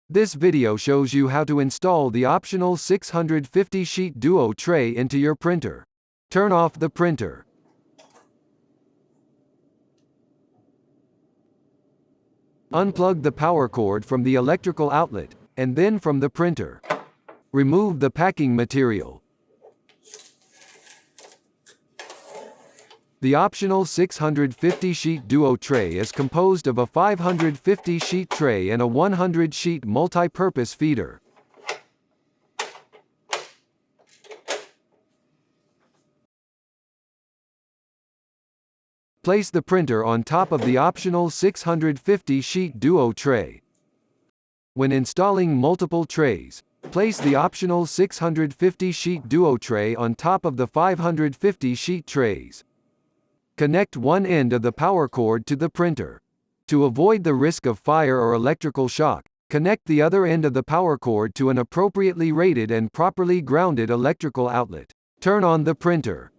This video shows you how to install the optional 650 sheet Duo tray into your printer. Turn off the printer. Unplug the power cord from the electrical outlet, and then from the printer. Remove the packing material. The optional 650 sheet Duo tray is composed of a 550 sheet tray and a 100 sheet multi-purpose feeder. Place the printer on top of the optional 650 sheet Duo tray. When installing multiple trays, place the optional 650 sheet Duo tray on top of the 550 sheet trays. Connect one end of the power cord to the printer. To avoid the risk of fire or electrical shock, connect the other end of the power cord to an appropriately rated and properly grounded electrical outlet. Turn on the printer.